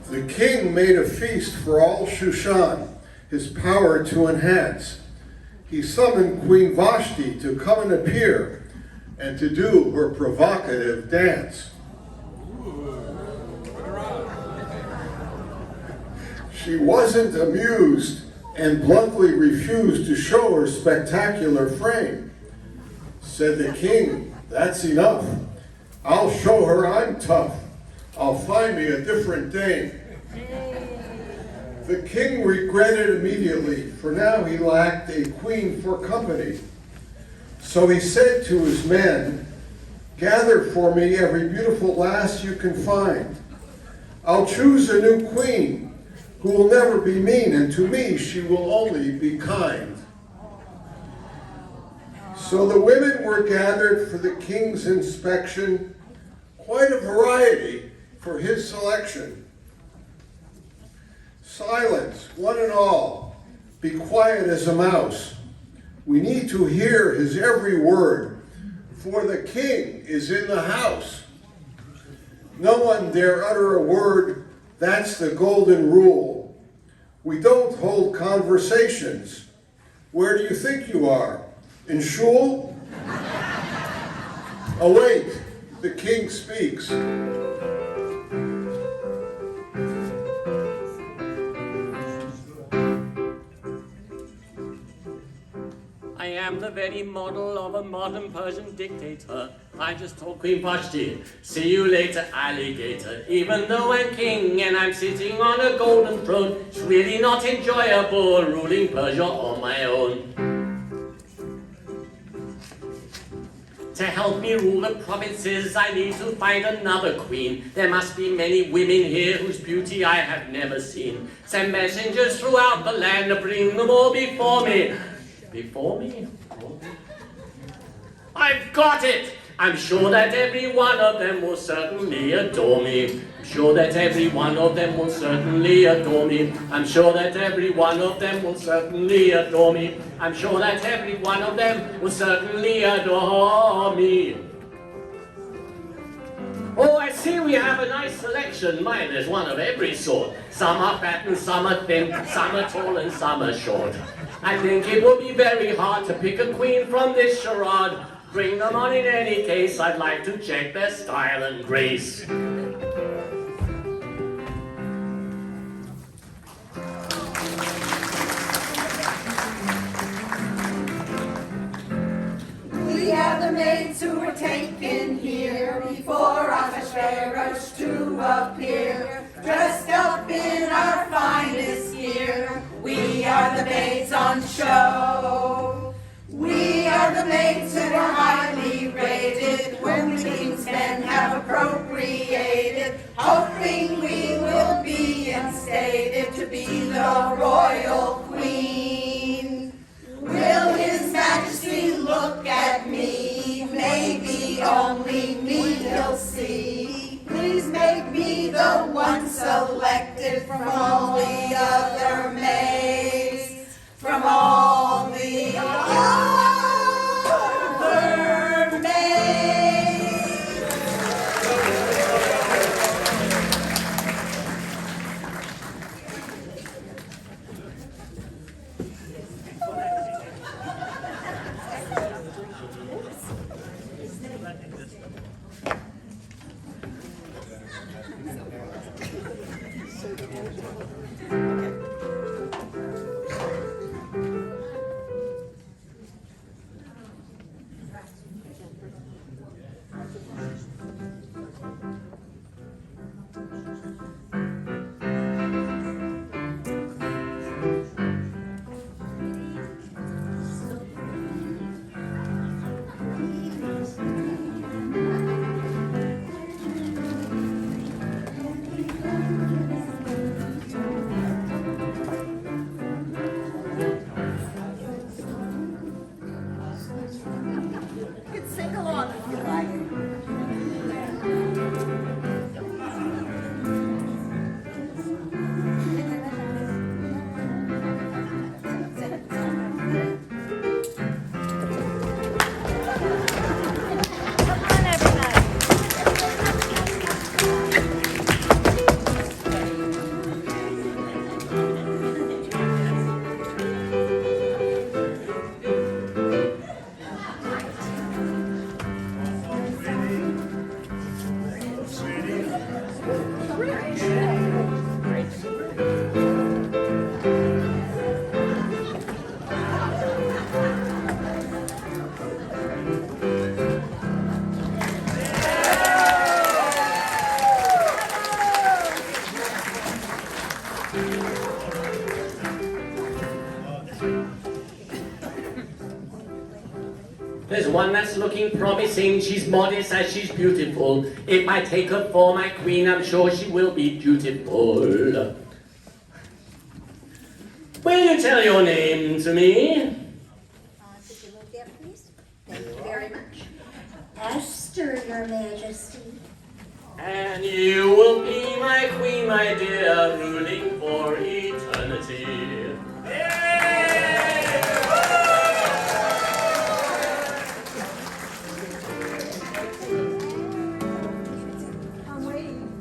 The king made a feast for all Shushan, his power to enhance. He summoned Queen Vashti to come and appear and to do her provocative dance. She wasn't amused and bluntly refused to show her spectacular frame. Said the king, "That's enough. I'll show her I'm tough. I'll find me a different dame." The king regretted immediately, for now he lacked a queen for company. So he said to his men, "Gather for me every beautiful lass you can find. I'll choose a new queen who will never be mean, and to me she will only be kind." So the women were gathered for the king's inspection, quite a variety for his selection. "Silence, one and all, be quiet as a mouse. We need to hear his every word, for the king is in the house. No one dare utter a word, that's the golden rule. We don't hold conversations. Where do you think you are? In shul?" "Await, the king speaks." I am the very model of a modern Persian dictator. I just told Queen Vashti, "See you later, alligator." Even though I'm king and I'm sitting on a golden throne, it's really not enjoyable ruling Persia on my own. To help me rule the provinces, I need to find another queen. There must be many women here whose beauty I have never seen. Send messengers throughout the land to bring them all before me. Before me? I've got it! I'm sure that every one of them will certainly adore me. I'm sure that every one of them will certainly adore me. I'm sure that every one of them will certainly adore me. I'm sure that every one of them will certainly adore me. Oh, I see we have a nice selection. Mine is one of every sort. Some are fat and some are thin, some are tall and some are short. I think it will be very hard to pick a queen from this charade. Bring them on in any case, I'd like to check their style and grace. We are the maids who were taken here before Ahasuerus to appear, dressed up in our finest gear. We are the maids on show. We are the maids who are highly rated when the king's men have appropriated, hoping we will be instated to be the royal queen. Will His Majesty look at me? Maybe only me he'll see. Please make me the one selected from all the other maids, from all the There's one that's looking promising, she's modest as she's beautiful. If I take her for my queen, I'm sure she will be beautiful. Will you tell your name to me? Could you move there, please? Thank you very much. Esther, Your Majesty. And you will be my queen, my dear, ruling for eternity. I'm waiting.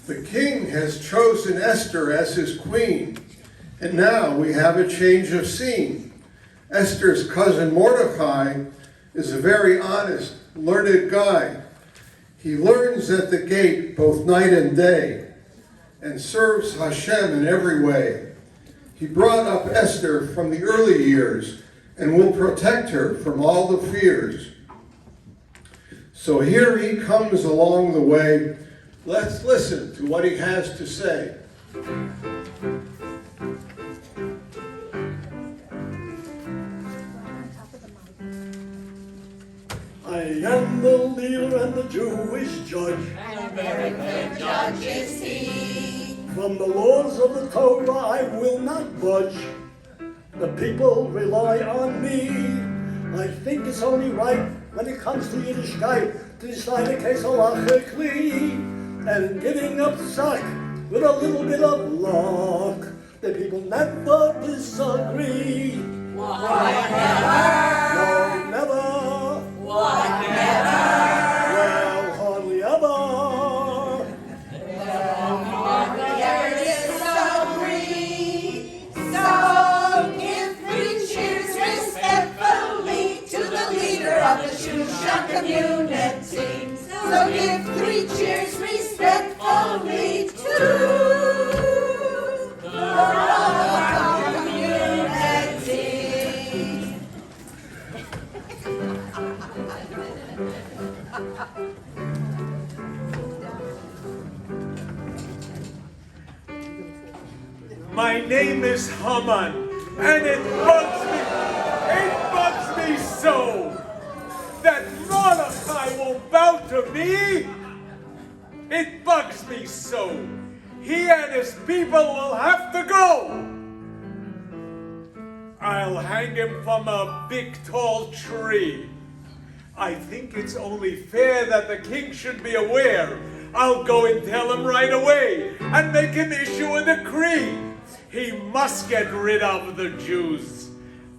The king has chosen Esther as his queen, and now we have a change of scene. Esther's cousin Mordecai is a very honest, learned guy. He learns at the gate both night and day, and serves Hashem in every way. He brought up Esther from the early years, and will protect her from all the fears. So here he comes along the way. Let's listen to what he has to say. I am the leader and the Jewish judge. And a very good judge is he. From the laws of the Torah I will not budge. The people rely on me. I think it's only right when it comes to Yiddishkeit to decide a case halachically. And giving up sack with a little bit of luck. The people never disagree. What never? No, never. What never? Well, hardly ever. Hardly ever disagree. So give 3 cheers respectfully to the leader of the Shushan community. So give 3 cheers respectfully to the community. My name is Haman, and it bugs me so that Mordecai won't bow to me. It bugs me so. He and his people will have to go. I'll hang him from a big tall tree. I think it's only fair that the king should be aware. I'll go and tell him right away and make him issue a decree. He must get rid of the Jews.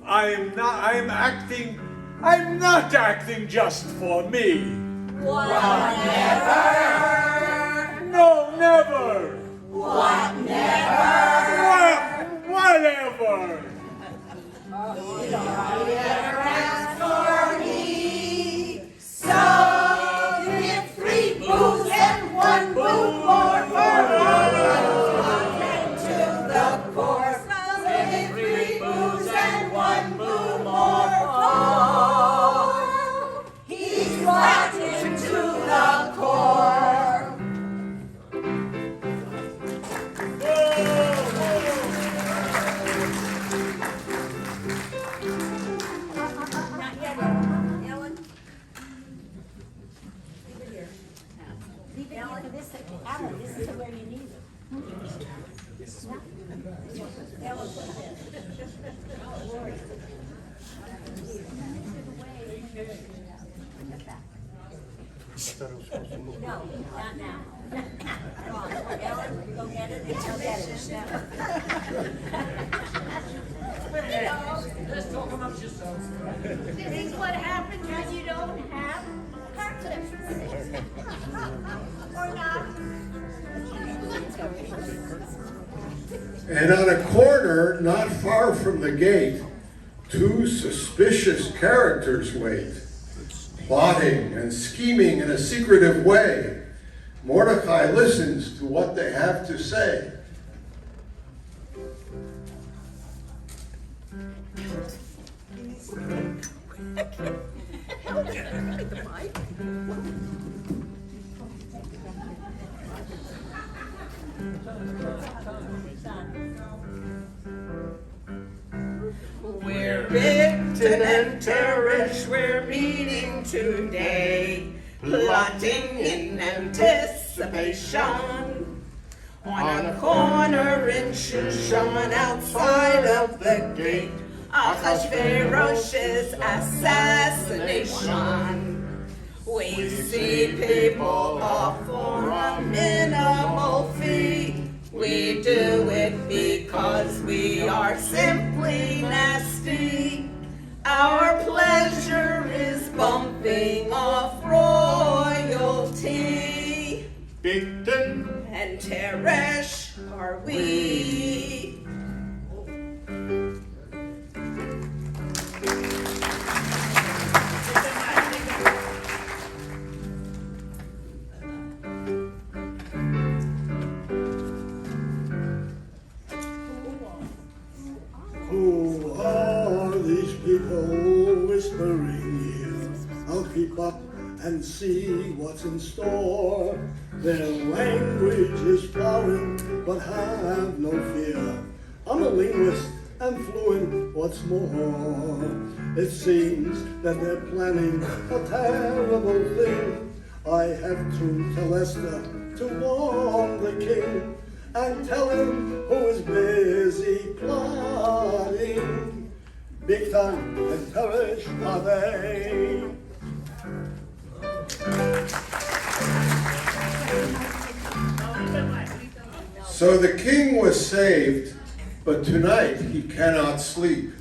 I'm not acting just for me. What never? No, never. What never? Whatever. He never asked for me. So give 3 boos and 1 boo more for all to the course. Give 3 boos and 1 boo more for. He's brought him to the Alan, this is where you need it. Alan, put this. Lord. No, not now. Come on, Ellen, go get it. Go get it. Let's talk amongst yourselves. This is what happens when you don't have car clips. Or not. And on a corner, not far from the gate, two suspicious characters wait, plotting and scheming in a secretive way. Mordecai listens to what they have to say. We're Victon and Teresh, we're meeting today, plotting in anticipation. On a corner in Shushan, outside of the gate, Achashverosh's assassination. We see people off for a minimal fee. We do it because we are simply nasty. Our pleasure is bumping off royalty. Victon And Teresh are we. Who are these people whispering here? I'll keep up and see what's in store. Their language is flowing, but have no fear. I'm a linguist and fluent, what's more. It seems that they're planning a terrible thing. I have to tell Esther to warn the king and tell him who is busy plotting. Victon and Teresh are they. So the king was saved, but tonight he cannot sleep.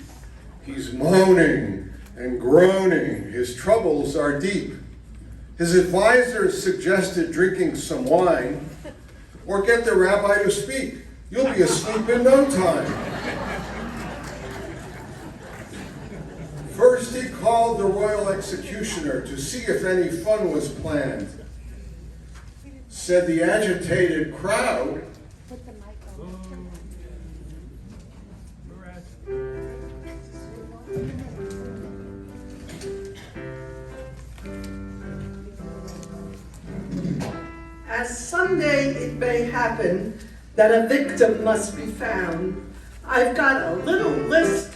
He's moaning and groaning. His troubles are deep. His advisors suggested drinking some wine or get the rabbi to speak. You'll be asleep in no time. First he called the royal executioner to see if any fun was planned. Said the agitated crowd, as someday it may happen that a victim must be found, I've got a little list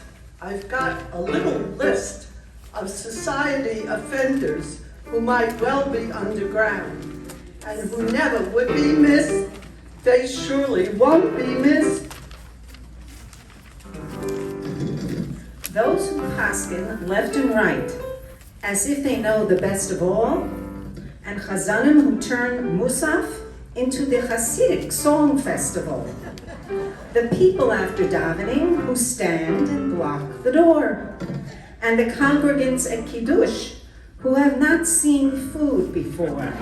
of society offenders who might well be underground and who never would be missed. They surely won't be missed. Those who paskin left and right, as if they know the best of all, and chazanim who turn musaf into the Hasidic song festival. The people after davening who stand and block the door, and the congregants at Kiddush who have not seen food before,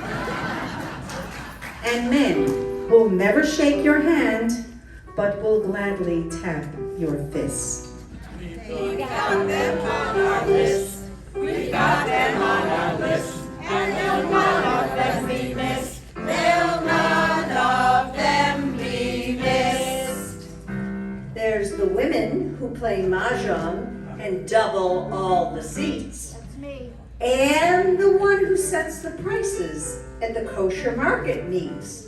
and men who'll never shake your hand, but will gladly tap your fist. We got them on our list. We got them on our list. And they'll none of them be missed. They'll none of them be missed. There's the women who play mahjong and double all the seats. That's me. And the one who sets the prices at the kosher market meets.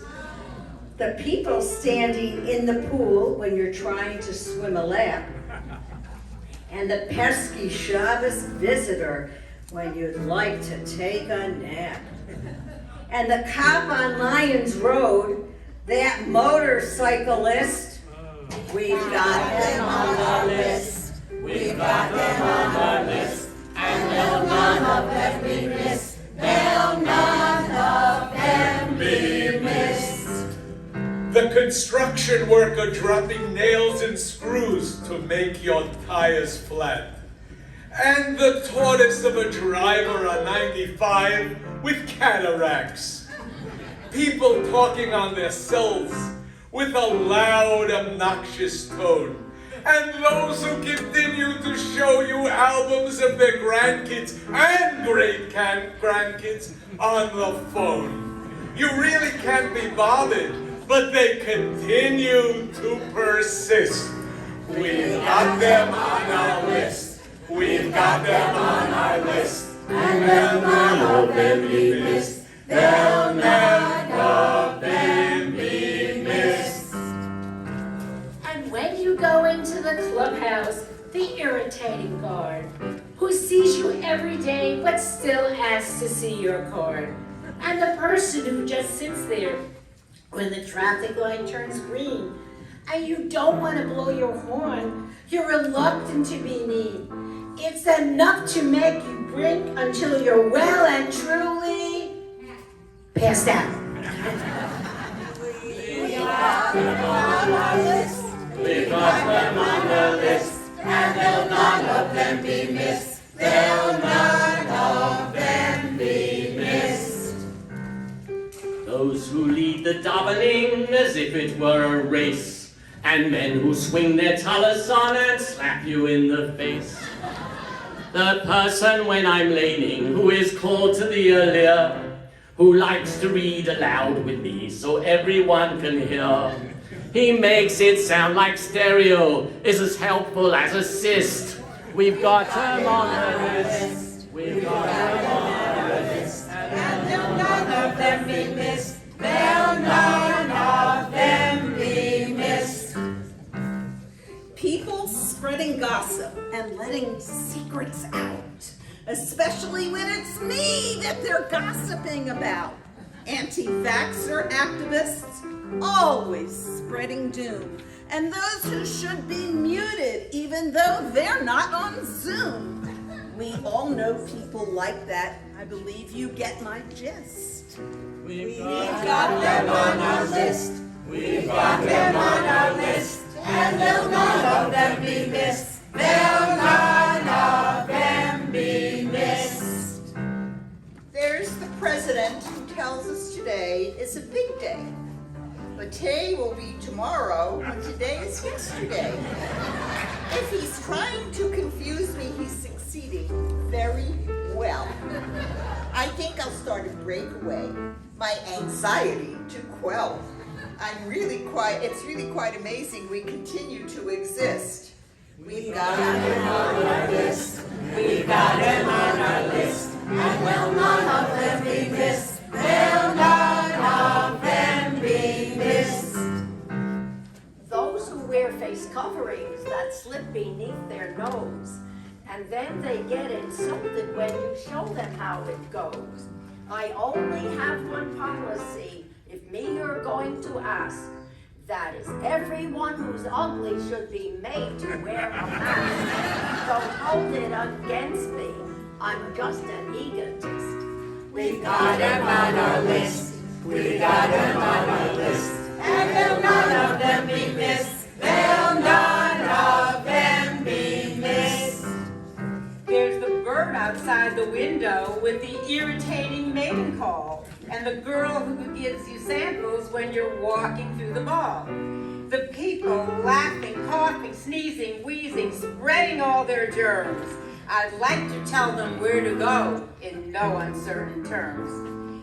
The people standing in the pool when you're trying to swim a lap. And the pesky Shabbos visitor when you'd like to take a nap. And the cop on Lyons Road, that motorcyclist, we've got them on our list. We've got them on our list. And they'll none of them be missed. They'll none of them be missed. The construction worker dropping nails and screws to make your tires flat. And the tortoise of a driver on 95 with cataracts. People talking on their cells with a loud, obnoxious tone. And those who continue to show you albums of their grandkids and great-grandkids on the phone. You really can't be bothered, but they continue to persist. We've got them on our list. We've got them on our list. And they'll none of them be missed. They'll none of them be missed. And when you go into the clubhouse, the irritating guard, who sees you every day but still asks to see your card. And the person who just sits there when the traffic light turns green, and you don't want to blow your horn, you're reluctant to be mean. It's enough to make you drink until you're well and truly passed out. We got them on our list. We've got them on the list. And they'll none of them be missed. They'll none of them be missed. Those who lead the davening as if it were a race, and men who swing their talis on and slap you in the face. The person when I'm laning who is called to the earlier, who likes to read aloud with me so everyone can hear. He makes it sound like stereo, is as helpful as a cyst. We've got him on the list. We've got him on the list. And they'll none of them be missed. They'll none of them be missed. People spreading gossip and letting secrets out, especially when it's me that they're gossiping about. Anti-vaxxer activists always spreading doom, and those who should be muted even though they're not on Zoom. We all know people like that. I believe you get my gist. We've got them on our list. We've got them on our list. And they'll none of them be missed. They'll none of them be missed. There's the president who tells us today is a big day. But today will be tomorrow, and today is yesterday. If he's trying to confuse me, he's succeeding very well. I think I'll start a breakaway, my anxiety to quell. It's really quite amazing we continue to exist. We've got him on our list. We've got him on our list. And will none of them be missed. Will none of them be missed. Those who wear face coverings that slip beneath their nose, and then they get insulted when you show them how it goes. I only have one policy, if me you're going to ask. That is, everyone who's ugly should be made to wear a mask. Don't hold it against me, I'm just an egotist. We've got him on our list. We've got him on our list. And they'll none of them be missed. They'll none of them be missed. There's the bird outside the window with the irritating mating call, and the girl who gives you samples when you're walking through the mall. The people laughing, coughing, sneezing, wheezing, spreading all their germs. I'd like to tell them where to go in no uncertain terms.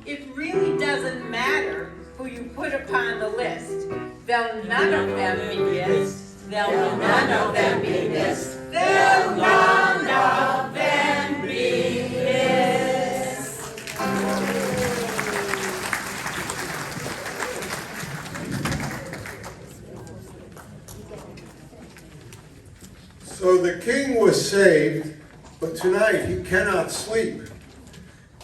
It really doesn't matter who you put upon the list. They'll none of them be missed. They'll none of them be missed. They'll none of them be missed. So the king was saved, but tonight he cannot sleep.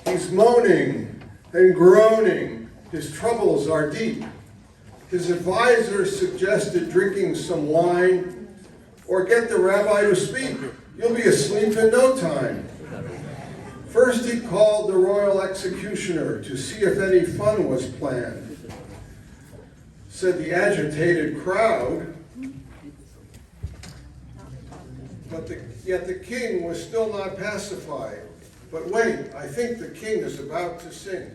He's moaning and groaning. His troubles are deep. His advisors suggested drinking some wine or get the rabbi to speak. You'll be asleep in no time. First he called the royal executioner to see if any fun was planned. Said the agitated crowd, but yet the king was still not pacified. But wait, I think the king is about to sing.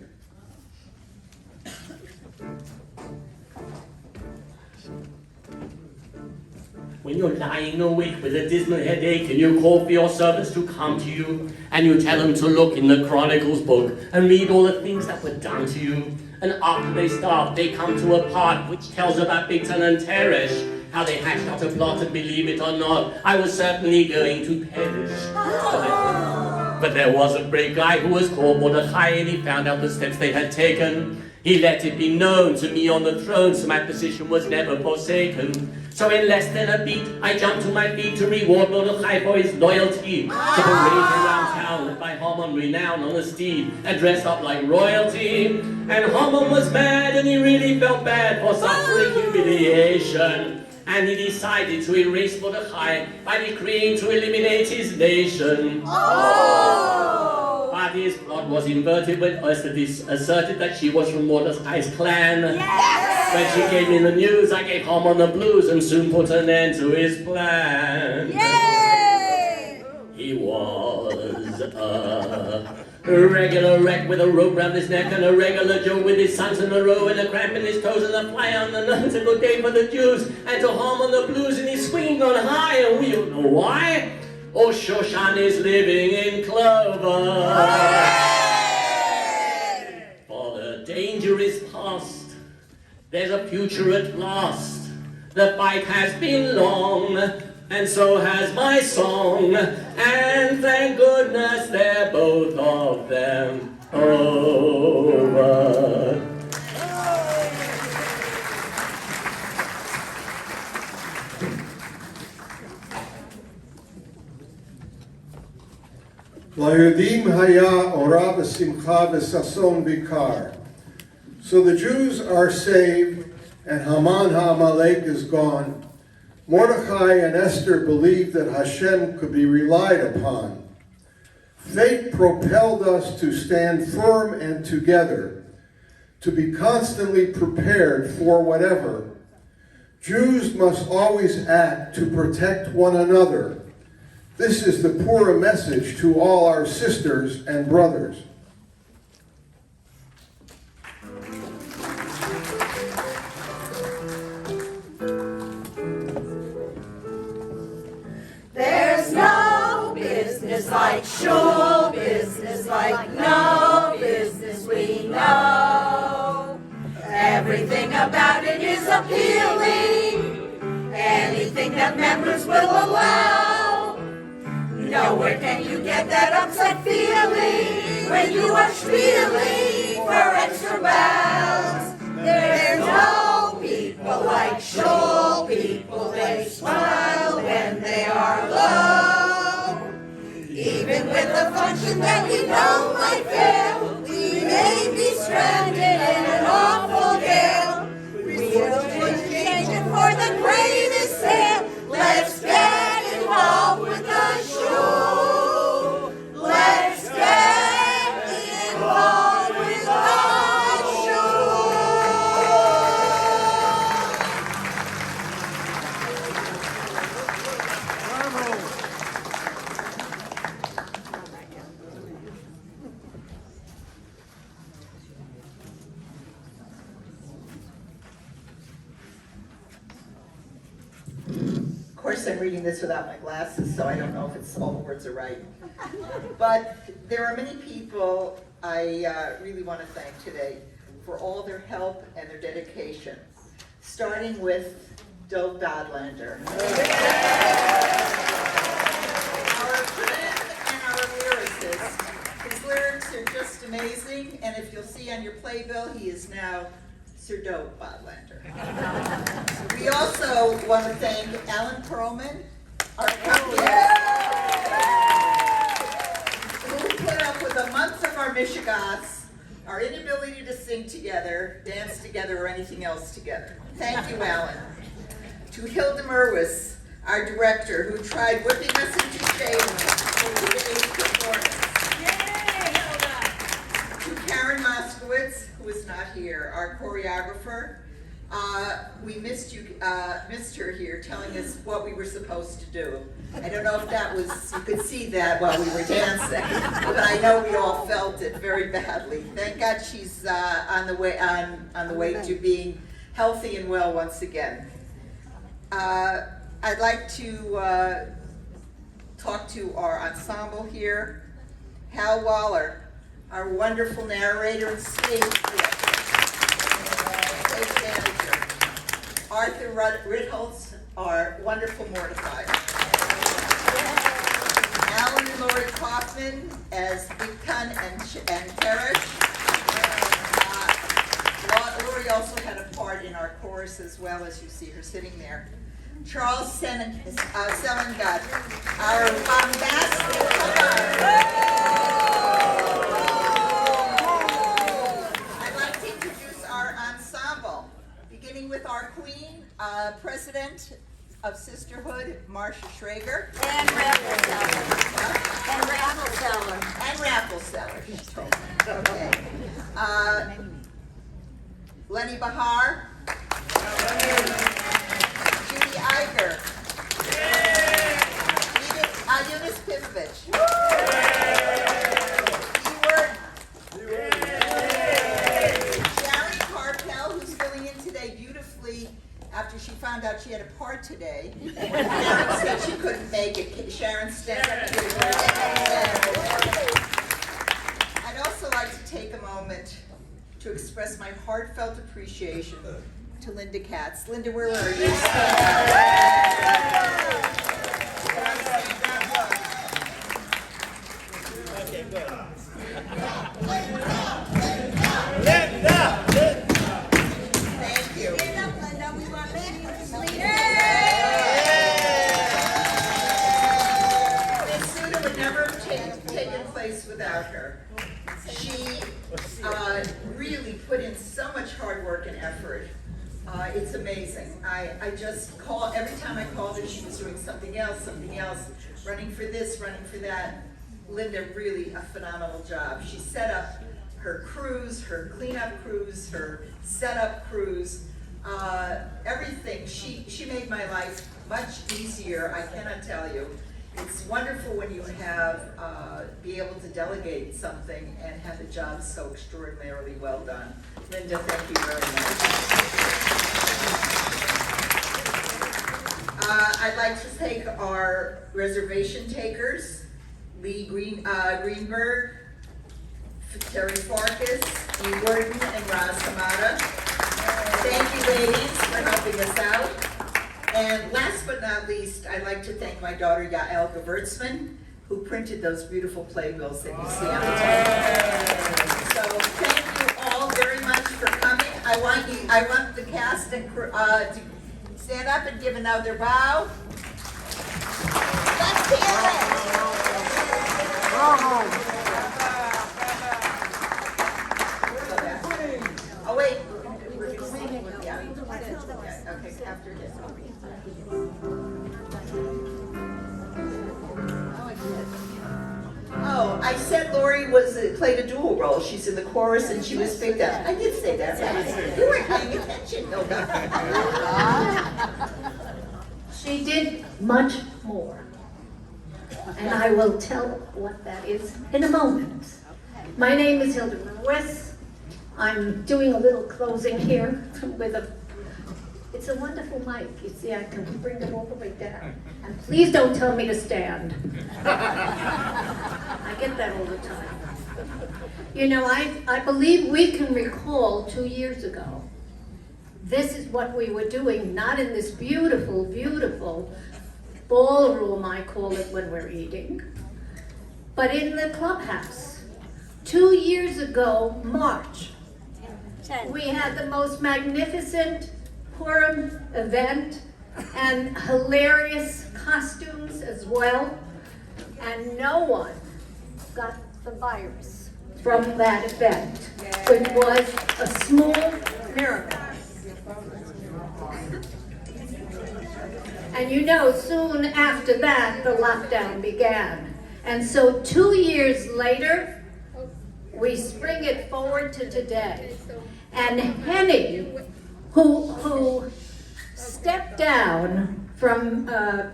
When you're lying awake with a dismal headache and you call for your servants to come to you and you tell them to look in the Chronicles book and read all the things that were done to you, and after they start, they come to a part which tells about Bigtan and Teresh, how they hatched out a plot, and believe it or not, I was certainly going to perish. But there was a brave guy who was called Mordechai, and he found out the steps they had taken. He let it be known to me on the throne, so my position was never forsaken. So in less than a beat, I jumped to my feet to reward Mordechai for his loyalty. To parade around town, led by Haman, renowned on a steed, and dressed up like royalty. And Haman was mad, and he really felt bad for suffering humiliation. And he decided to erase Mordechai by decreeing to eliminate his nation. But his plot was inverted when Esther asserted that she was from Mordechai's clan. Yes! When she gave me the news, I gave Haman the blues and soon put an end to his plan. Yay! He was a regular wreck with a rope round his neck and a regular Joe with his sons in a row and a cramp in his toes and a fly on the nose. A good day for the Jews and to Haman the blues, and he's swinging on high, and we don't know why. Oh, Shoshan is living in clover. Hooray! For the danger is past. There's a future at last. The fight has been long, and so has my song. And thank goodness they're both of them over. Lahudim haya ora v'simcha v'sason vikar. So the Jews are saved, and Haman ha'amalek is gone. Mordechai and Esther believed that Hashem could be relied upon. Fate propelled us to stand firm and together, to be constantly prepared for whatever. Jews must always act to protect one another. This is the Purim message to all our sisters and brothers. There's no business like shul business, like no business we know. Everything about it is appealing, anything that members will allow. Nowhere can you get that upset feeling when you are stealing for extra bounds. There's no people like shul people, they smile when they are low. Even with the function that we know might fail, we may be stranded in an awful gale. We'll change it for the greatest sale. Let's get involved with the shul. Let's get involved with the shul. Of course, I'm reading this without my glasses, so I don't know if all the words are right. But there are many people I really want to thank today for all their help and their dedication, starting with Dov Badlander. Our friend and our lyricist. His lyrics are just amazing, and if you'll see on your playbill, he is now Sir Dov Badlander. We also want to thank Alan Perlman, our company, who put up with a month of our Mishigas our inability to sing together, dance together, or anything else together. Thank you, Alan. To Hilda Merwis, our director, who tried whipping us into shape for today's performance. Yay, Hilda! To Karen Moskowitz, who is not here, our choreographer. We missed her here telling us what we were supposed to do. I don't know if that was, you could see that while we were dancing, but I know we all felt it very badly. Thank God she's on the way to being healthy and well once again. I'd like to talk to our ensemble here. Hal Waller, our wonderful narrator and stage manager. Arthur Ritholtz, our wonderful mortifier. Alan and Lori Kaufman as Bigtan and Kerish. Lori also had a part in our chorus as well, as you see her sitting there. Charles Selengat, our bombastic I'd like to introduce our ensemble, beginning with our queen, president of Sisterhood, Marcia Schrager. And Raffleseller. And Raffleseller. And Raffleseller, she told me. Okay. Lenny Bahar. Judy Iger. Eunice Pipovich. Sharon Carpel, who's filling in today beautifully after she found out she had a part today. When Sharon said she couldn't make it, Sharon stepped up to do it. I'd also like to take a moment to express my heartfelt appreciation to Linda Katz. Linda, where are you? Okay, good. Thank you. Stand up, Linda. We want to see you sleep. This Suda would never have taken place without her. She really put in so much hard work and effort. It's amazing. I just call, every time I called her, she was doing something else, running for this, running for that. Linda, really a phenomenal job. She set up her crews, her cleanup crews, her setup crews, everything. She made my life much easier, I cannot tell you. It's wonderful when you have, be able to delegate something and have the job so extraordinarily well done. Linda, thank you very much. I'd like to thank our reservation takers, Lee Greenberg, Terry Farkas, Lee Worden, and Raz Hamada. Thank you, ladies, for helping us out. And last but not least, I'd like to thank my daughter Yael Gewurtzman, who printed those beautiful playbills that you see on the table. So thank you all very much for coming. I want the cast and crew, to stand up and give another bow. Let's hear it. Oh wait. Yeah. Okay, after this. Oh, I said Lori played a dual role. She's in the chorus and she was picked up. I did say that, right? You weren't paying attention, Hilda. She did much more. And I will tell what that is in a moment. My name is Hilda West. I'm doing a little closing here with it's a wonderful mic. You see, I can bring it all the way down. And please don't tell me to stand. I get that all the time. You know, I believe we can recall 2 years ago, this is what we were doing, not in this beautiful, beautiful ballroom, I call it when we're eating, but in the clubhouse. 2 years ago, March, we had the most magnificent Purim event and hilarious costumes as well, and no one got the virus. from that event, which was a small miracle. And you know, soon after that, the lockdown began. And so 2 years later, we spring it forward to today. And Henny, who stepped down from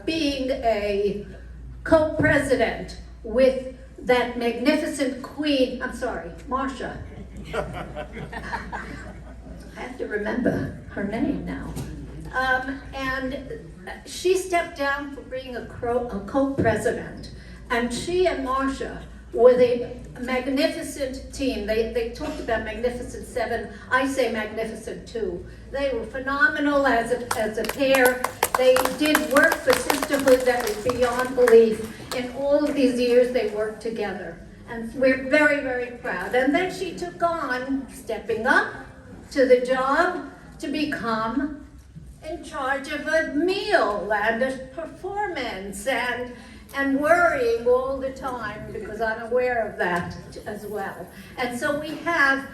being a co-president with that magnificent queen, I'm sorry, Marcia. I have to remember her name now. And she stepped down for being a co-president. And she and Marcia were the magnificent team. They talked about Magnificent Seven. I say Magnificent Two. They were phenomenal as a pair. They did work for Sisterhood that was beyond belief. In all of these years, they worked together. And we're very, very proud. And then she took on stepping up to the job to become in charge of a meal and a performance and worrying all the time, because I'm aware of that as well. And so we have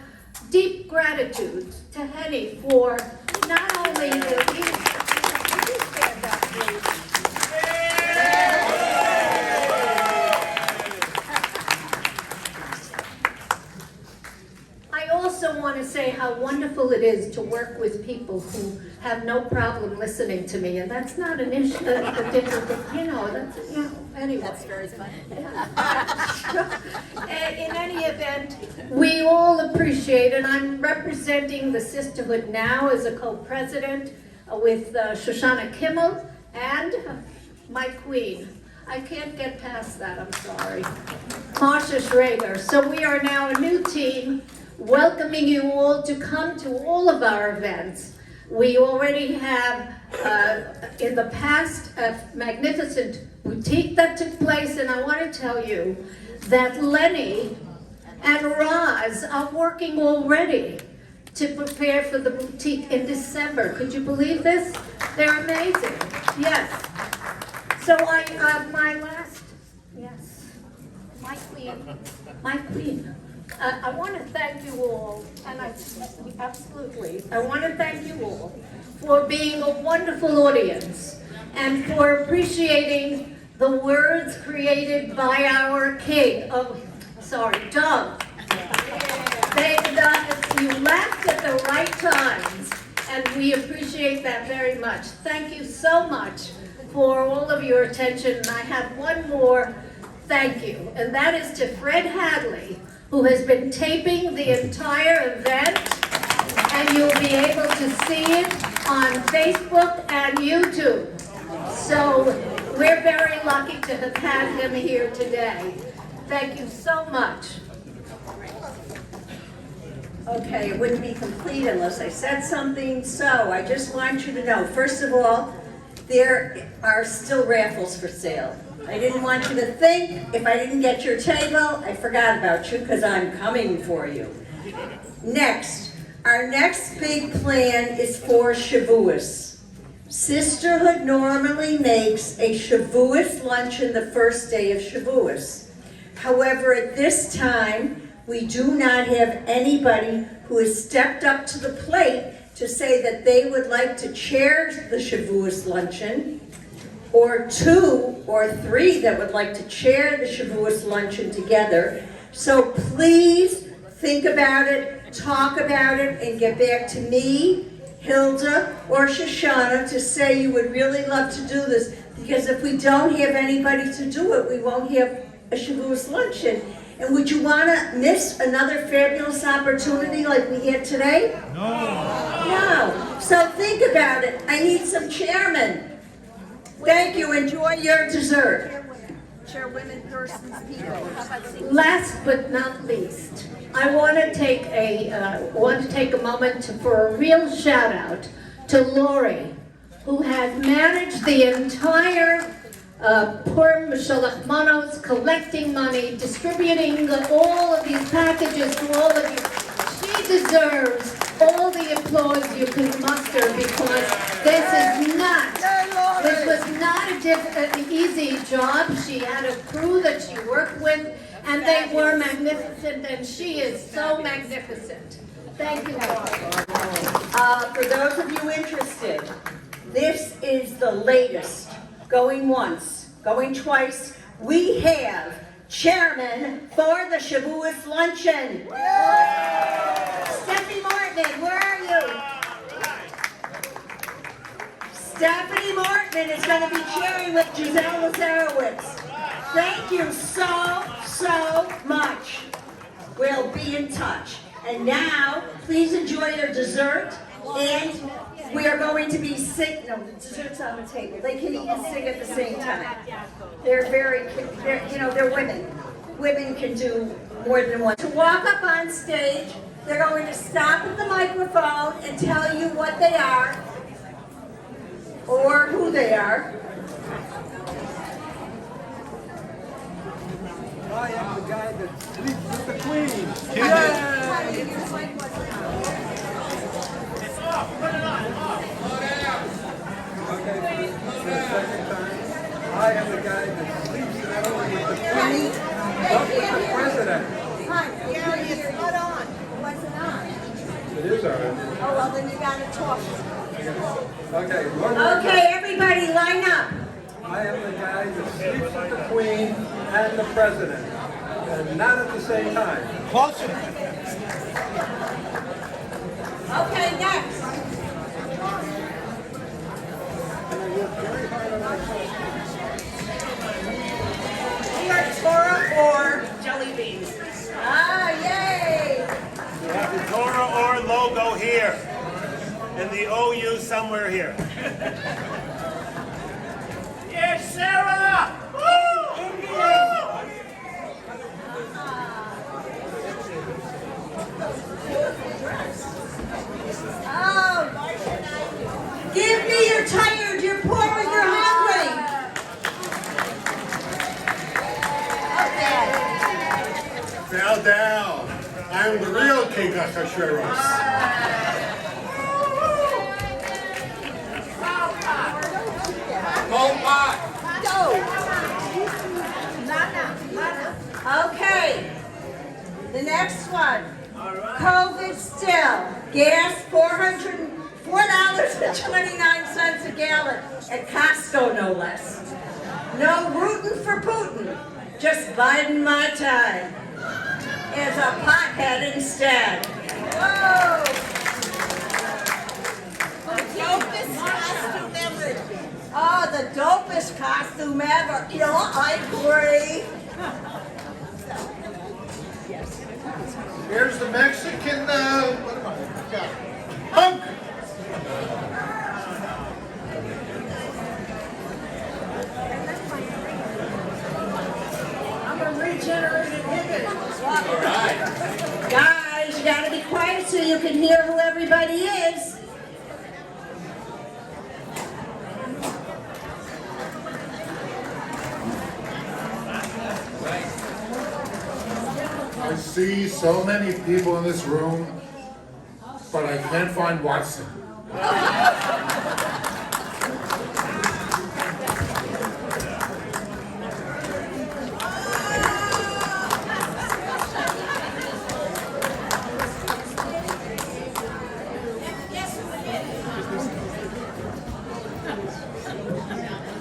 deep gratitude to Henny for not only the Could you stand up, please? I also want to say how wonderful it is to work with people who have no problem listening to me, and that's not an issue, a difficult, anyway. That's very funny. In any event, we all appreciate, and I'm representing the Sisterhood now as a co-president with Shoshana Kimmel and my queen. I can't get past that, I'm sorry. Marsha Schrager. So we are now a new team, welcoming you all to come to all of our events. We already have, in the past, a magnificent boutique that took place, and I want to tell you that Lenny and Roz are working already to prepare for the boutique in December. Could you believe this? They're amazing. Yes. So my queen. I want to thank you all, and I want to thank you all for being a wonderful audience and for appreciating the words created by our king. Doug. You laughed at the right times, and we appreciate that very much. Thank you so much for all of your attention. And I have one more thank you, and that is to Fred Hadley, who has been taping the entire event, and you'll be able to see it on Facebook and YouTube. So we're very lucky to have had him here today. Thank you so much. Okay, it wouldn't be complete unless I said something, so I just want you to know, first of all, there are still raffles for sale. I didn't want you to think, if I didn't get your table, I forgot about you, because I'm coming for you. Next, our next big plan is for Shavuos. Sisterhood normally makes a Shavuos luncheon the first day of Shavuos. However, at this time, we do not have anybody who has stepped up to the plate to say that they would like to chair the Shavuos luncheon, or 2 or 3 that would like to chair the Shavuos luncheon together. So please think about it, talk about it, and get back to me, Hilda, or Shoshana to say you would really love to do this, because if we don't have anybody to do it, we won't have a Shavuos luncheon. And would you want to miss another fabulous opportunity like we had today? No. So think about it. I need some chairmen. Thank you. Enjoy your dessert. Chairwomen, persons, people. Last but not least, I want to take a moment for a real shout out to Lori, who has managed the entire Purim Shalach Manos, collecting money, distributing all of these packages to all of you. She deserves all the applause you can muster, because this was not an easy job. She had a crew that she worked with, And they were magnificent, and she is so magnificent. Thank you, Lord. For those of you interested, this is the latest. Going once, going twice. We have chairman for the Shavuos luncheon. Stephanie Martin, where are you? Stephanie Martin is going to be chairing with Giselle Lazarowitz. Thank you so much. We'll be in touch. And now, please enjoy your dessert. And we are going to be singing. No, the dessert's on the table. They can eat and sing at the same time. They're women. Women can do more than one. To walk up on stage, they're going to stop at the microphone and tell you what they are or who they are. I am the guy that sleeps with the queen. Okay, for the second time. I am the guy that sleeps not only with the queen, but with the president. Gary, it's not on. Wasn't on. It is on. Oh, well, then you gotta talk. Okay, one more Okay, everybody line up. I am the guy that sleeps with the queen and the president, and not at the same time. Closer. Okay, next. We are Torah or jelly beans. Ah, yay! We have the Torah or logo here, and the OU somewhere here. Yes, Sarah! Woo! Oh, give me, you're tired, you're poor, and you're hungry. Bow down. I am the real King Ahasuerus. Okay, the next one. COVID still. Gas, $4.29 a gallon at Costco, no less. No rootin' for Putin, just biding my time as a pothead instead. Whoa! The dopest costume ever. Oh, the dopest costume ever. You know, I agree. Here's the Mexican, hunk. I'm a regenerated hippie. All right. Guys, you gotta be quiet so you can hear who everybody is. I see so many people in this room, but I can't find Watson.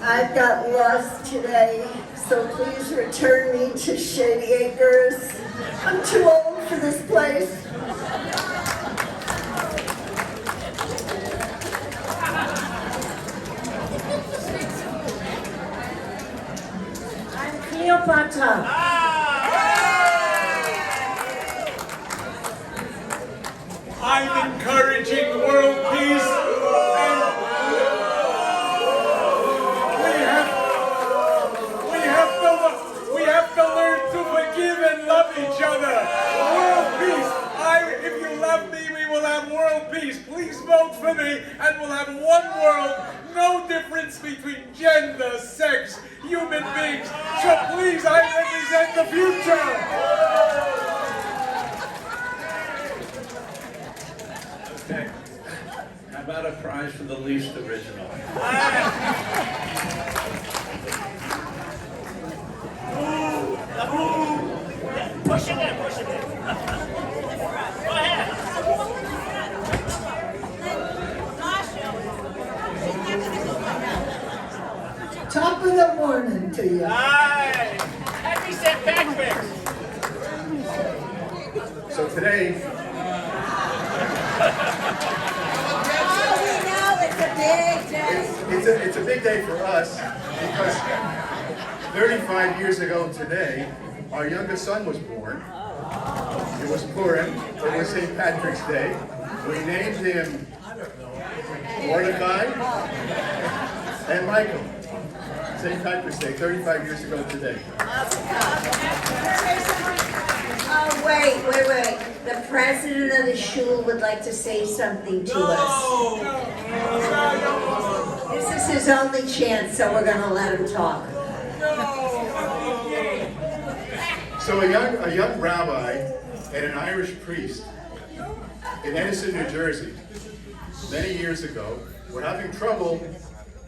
I've got lost today, so please return me to Shady Acres. I'm too old for this place. I'm Cleopatra. I'm encouraging world peace, and we have to learn to forgive and love each other. World peace. If you love me, we will have world peace. Please vote for me, and we'll have one world, no difference between gender, sex, human beings. So please, I represent the future. Okay. How about a prize for the least original? Push it in, push it in. Go ahead. Top of the morning to you. Aye. Happy St. Patrick's. So today, Oh, we know it's a big day. it's a big day for us because 35 years ago today, our youngest son was born. It was Purim. It was St. Patrick's Day. We named him Mordecai and Michael. St. Patrick's Day, 35 years ago today. Oh, wait. The president of the shul would like to say something to us. This is his only chance, so we're gonna let him talk. So a young rabbi and an Irish priest in Edison, New Jersey, many years ago, were having trouble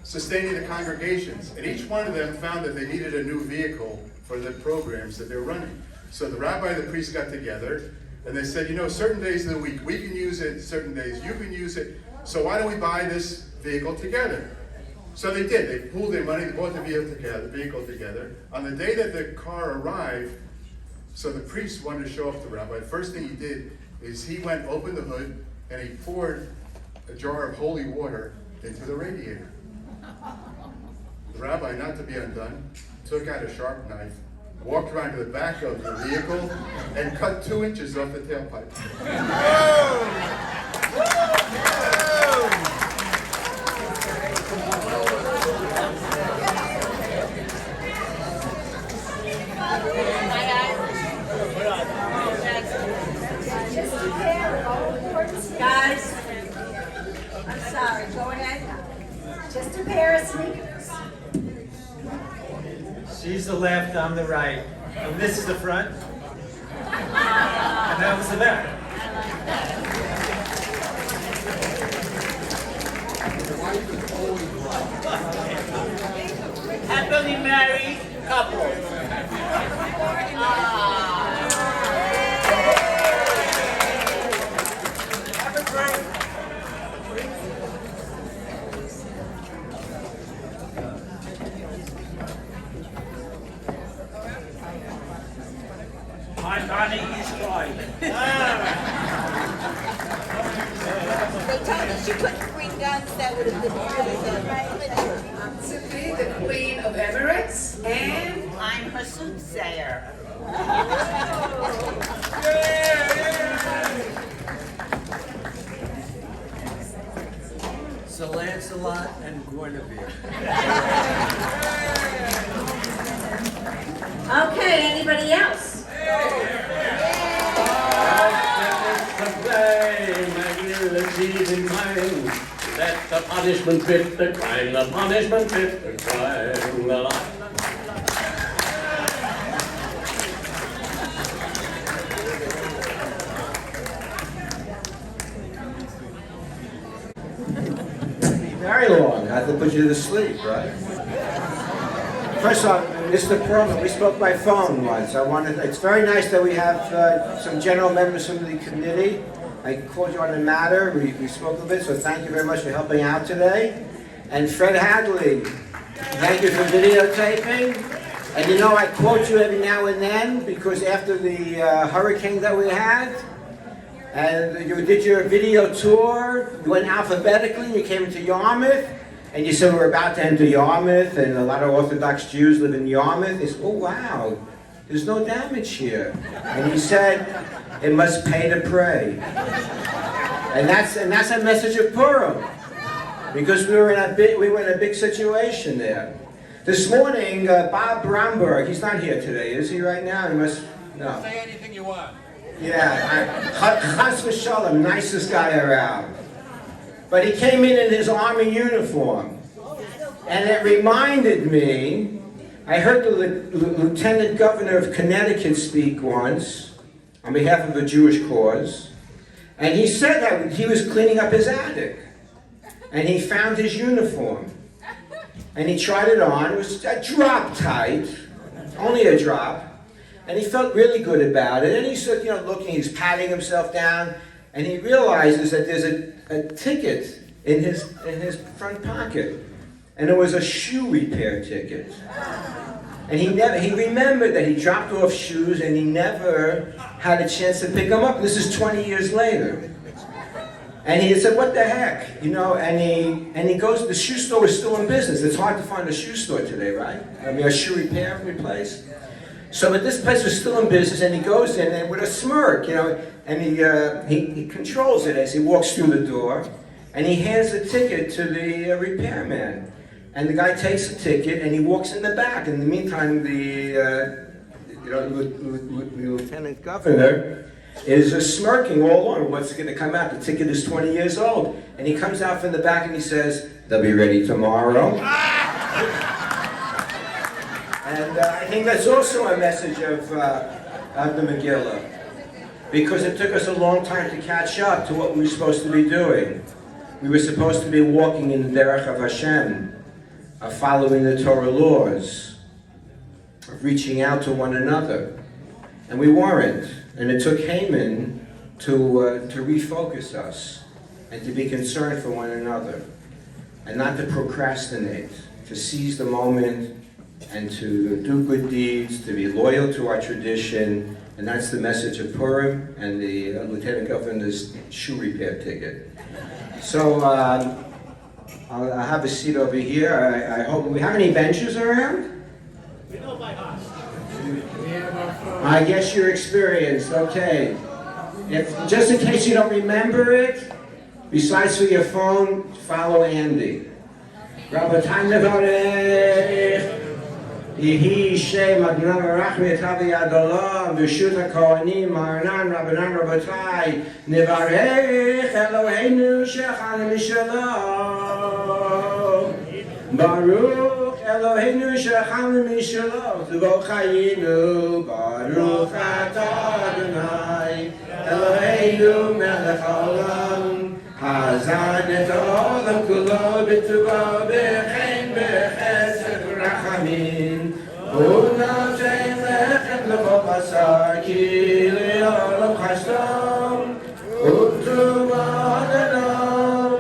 sustaining the congregations. And each one of them found that they needed a new vehicle for the programs that they're running. So the rabbi and the priest got together and they said, you know, certain days of the week we can use it, certain days you can use it. So why don't we buy this vehicle together? So they did. They pooled their money, they bought the vehicle together. On the day that the car arrived, so the priest wanted to show off the rabbi. The first thing he did is he went, opened the hood, and he poured a jar of holy water into the radiator. The rabbi, not to be undone, took out a sharp knife, walked around to the back of the vehicle, and cut 2 inches off the tailpipe. Guys, I'm sorry, go ahead. Just a pair of sneakers. She's the left, I'm the right. And this is the front. And that was the back. Happily married couple. My body is right. They told us you couldn't bring guns, that would have been really good. To be the Queen of Emirates, and I'm her soothsayer. Sir Lancelot and Guinevere. Okay, anybody else? Let the punishment fit the crime, the punishment fit the crime. Very long. I have to put you to sleep, right? First off, Mr. Purim, we spoke by phone once. It's very nice that we have some general members from the committee. I called you on the matter. We spoke a bit, so thank you very much for helping out today. And Fred Hadley, thank you for videotaping. And you know, I quote you every now and then because after the hurricane that we had, and you did your video tour, you went alphabetically, you came to Yarmouth, and you said we're about to enter Yarmouth, and a lot of Orthodox Jews live in Yarmouth. They said, oh wow, there's no damage here. And he said, it must pay to pray. And that's a message of Purim. Because we were in a big situation there. This morning, Bob Bromberg, he's not here today, is he right now? He must, no. Say anything you want. Yeah, Chas v'shalom, nicest guy around. But he came in his army uniform. And it reminded me, I heard the Lieutenant Governor of Connecticut speak once on behalf of a Jewish cause. And he said that he was cleaning up his attic. And he found his uniform. And he tried it on. It was a drop tight, only a drop. And he felt really good about it. And he's looking, he's patting himself down, and he realizes that there's a ticket in his front pocket. And it was a shoe repair ticket. And he remembered that he dropped off shoes and he never had a chance to pick them up. This is 20 years later. And he said, what the heck? And he goes, the shoe store is still in business. It's hard to find a shoe store today, right? I mean, a shoe repair place. So, but this place was still in business, and he goes in and with a smirk, and he controls it as he walks through the door, and he hands the ticket to the repairman. And the guy takes the ticket and he walks in the back. In the meantime, the lieutenant governor is smirking all along. What's going to come out? The ticket is 20 years old. And he comes out from the back and he says, they'll be ready tomorrow. And I think that's also a message of the Megillah. Because it took us a long time to catch up to what we were supposed to be doing. We were supposed to be walking in the derech of Hashem, of following the Torah laws, of reaching out to one another. And we weren't. And it took Haman to refocus us and to be concerned for one another and not to procrastinate, to seize the moment and to do good deeds, to be loyal to our tradition. And that's the message of Purim and the Lieutenant Governor's shoe repair ticket. So I'll have a seat over here. I hope we have any benches around? We know by heart. I guess you're experienced, okay. Just in case you don't remember it, besides for your phone, follow Andy. Rabbatai nevarech, Yehi Shem Adonai Rachmi Etavi Adolam, B'shut HaKohanim, Maranan, Rabbanan, Rabbatai, nevarech Eloheinu Shechanim Mishalom, Baruch Eloheinu Shechanim Mishalom, Tuvo Chayinu, Baruch Atah Adonai, Eloheinu Melech Haolam, Hazan et Olam Kulo B'tuvo B'chein B'chesed Rachamim, U'noten Lechem L'chol Basar Ki Le'olam Chasdom, U'tuvo Adonam,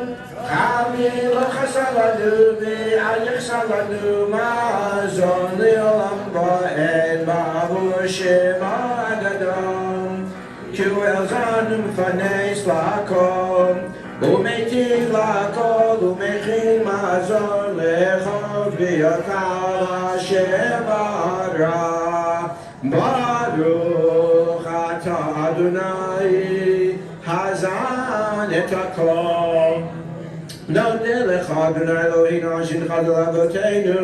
Chami L'chasalanu V'ayechsalanu Ma'azon Le'olam Ba'ed Ba'avur Shema Agadam, Kuel Zanum Fanes La'akom, U'metiv La'akol, U'mechin Ma'azon Le'chol V'yotar Hashem Bara, Baruch Atah Adonai, Hazan et HaKol. Nodeh lecha Adonai Eloheinu ashincha l'avoteinu,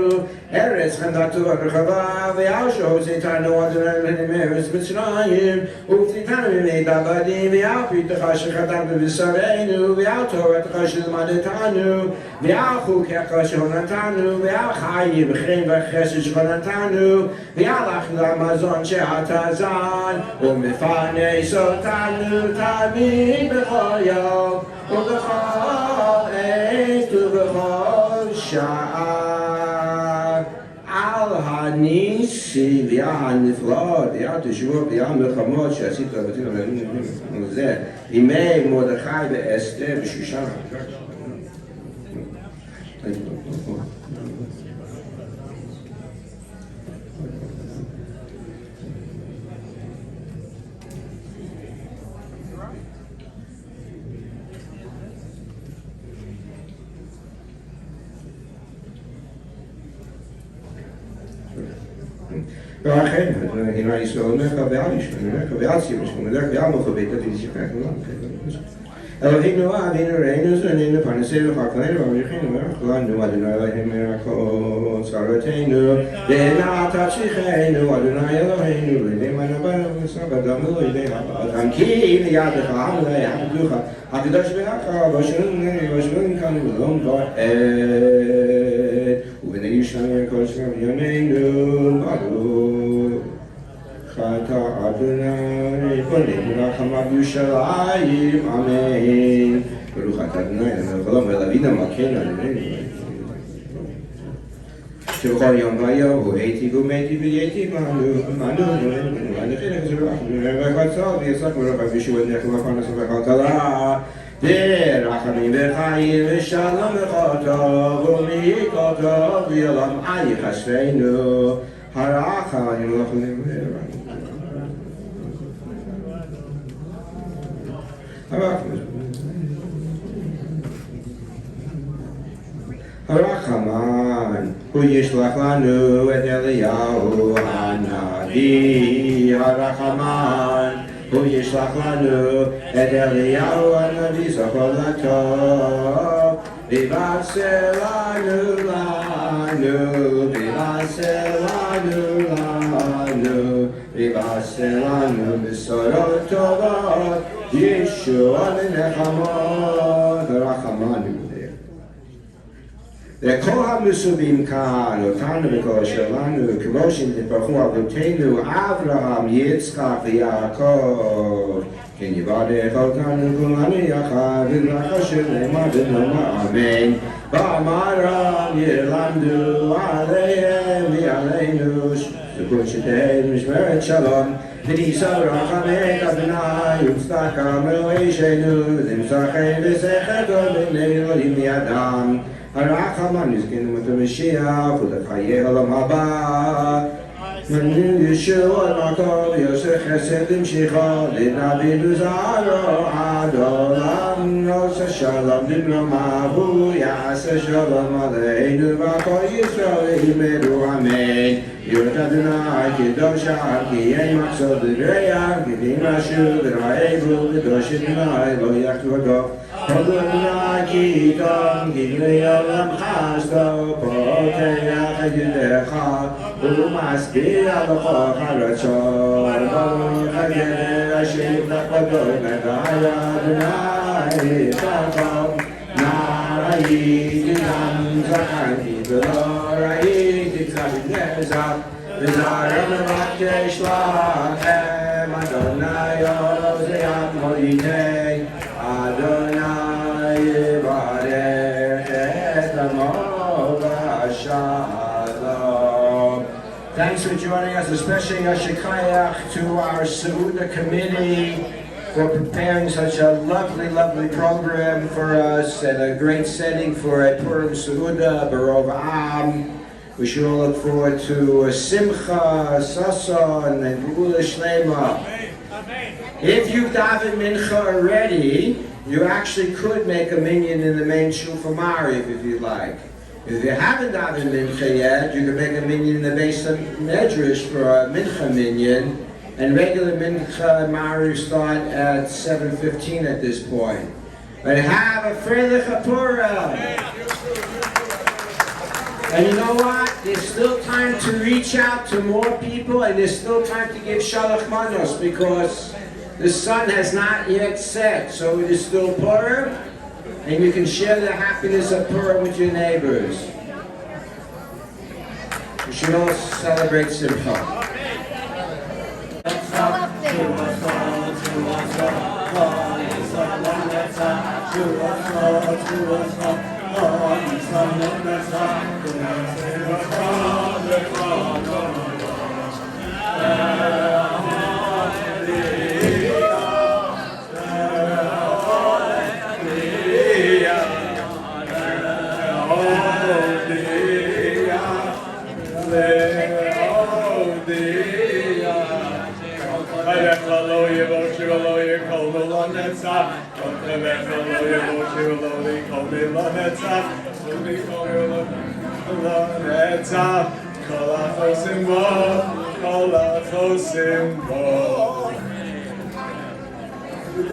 Eretz chandatu v'rechava, v'yasho zitanu Adonai Eloheinu Eretz Mitzrayim, u'ftitanu mimei dabadim, v'yal pitecha shechatam b'visareinu, v'yal toratecha shelimadetanu, v'yal chukecha shehonatanu, v'yal chayim v'chein v'chesed shehonatanu, v'yal achla mazon she'atazan, u'mefanei sotanu tamid b'chol yom, u'b'chol ובכל שעה על הניסים והנפלאות והתשובות והמלחמות שעשית רבותינו זה ימי מרדכי ואסתר ושושן. ואכן, הנה ישראל אומרך ועל ישמעונך ועל ציוונך ועל מלכות ותשכח אלוהינו אבינו ראינו זרענו פרנסנו חקלנו ואברכנו ואכלנו אדוני אלוהינו מרחוק צרותינו והנה תמשיכנו אדוני אלוהינו ולמען בנו וסבתם לא ידי הבא כי לידך עמלה יעבדוך הקדוש ברוך ושלום כאן ולום ועד ובני ישמעון כל שמם ימינו ברוך אתה אדוני פונים רחמיו ירושלים אמן ברוך אתה אדוני אלוהינו ולאבינו מלכנו שבכל יום ויום הייתי ומתי והייתי מנו ונכין וחצר ויצחק ורחב ישוע נחם ופרנס וכלכלה ברחמים וחיים ושלום וטוב ומיקותו ויעלם יחשבנו הרחמים וחולים הרחמן הוא ישלח לנו את אליהו הנביא הרחמן הוא ישלח לנו את אליהו הנביא זכור לטוב ויבשר לנו בשורות טובות ישוע ונחמות הרחמן לכל המסובים כאן, אותנו וכל שלנו, כמו שנתברכו אבותינו, אברהם, יצחק ויעקב. כן יברך אותנו כולנו יחד, וברך השם ונאמר אמן. ואמרם ילמדו עליהם ועלינו, זכות שתהא משמרת שלום. ונישא רחמי אדוני וצדקה מאלוהינו, ונמצא חן ושכל טוב בעיני אלוהים בידם. הרחמן יזכנו את המשיח ולחיי העולם הבא. ישוע מקום יעשה חסד למשיחו לנביא וזרעו עד עולם. עושה שלום במרומיו יעשה שלום עלינו וכל ישראל ילמדו אמן. יראת אדוני קדושה כי יהיה מחסור בדבריו כדין משהו ורעבו קדוש אדוני לא יכבודו. אדוני כי איתם גדלי עולמך סדו פותח את ידיך ומשביע בכוח הרצון ברוך הגדר אשיב לכבודו נדעי אדוני חכם נער הייתי גם זכרתי ולא ראיתי צדיק נעזב וזרע מבקש לכם אדוני עוזיית מולידי אדוני יברך את עמו והשלום. Thanks for joining us, especially Yashikayach to our Seudah committee for preparing such a lovely, lovely program for us and a great setting for a Purim Seudah, Barov Am. We should all look forward to Simcha, Sason, and Geula Shlema. If you've davened Mincha already, you actually could make a minyan in the main shul for Mariv if you'd like. If you haven't davened Mincha yet, you can make a minyan in the base of Medrash for a Mincha minyan. And regular Mincha and Mariv start at 7:15 at this point. But have a Freilich Purim! And you know what? There's still time to reach out to more people, and there's still time to give Shalach Manos because the sun has not yet set. So it is still Purim, and you can share the happiness of Purim with your neighbors. We should all celebrate Simcha. Kol achosim bo,